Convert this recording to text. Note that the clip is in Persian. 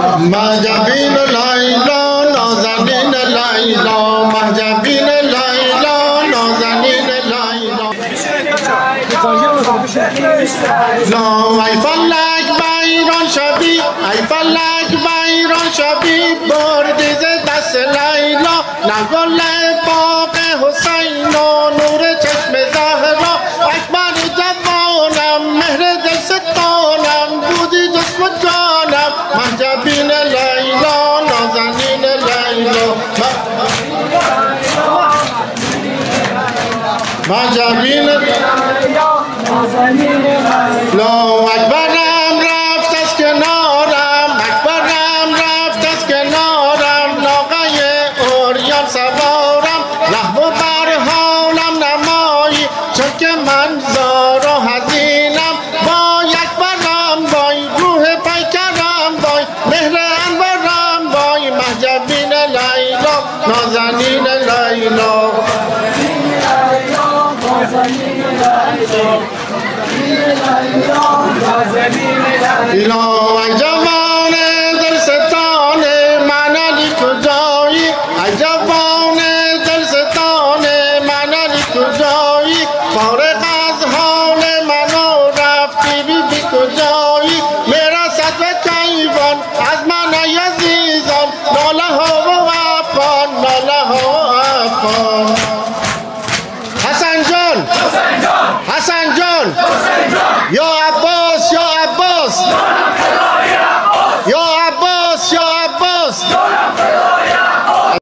مهجبین لیلا نازنین لیلا مهجبین لیلا نازنین لیلا ای فلک بیران شبی ای فلک بیران شبی بردیز دست لیلا نگل باغ حسین و نور چشم زهرا اکبر جوانم مهر دل ستانم بودی جسم و جانم مهجبین لیلا نازنین لیلا مهجبین لا اکبرم رفت از کنارم اکبرم رفت از کنارم ناقه اوریان سوارم رحم و بر حالم نمایی چون که من زار و حزینم وای اکبرم وای روح پیکرم وای مهر انورم وای مهجبین لیلا نازنین لیلا إلى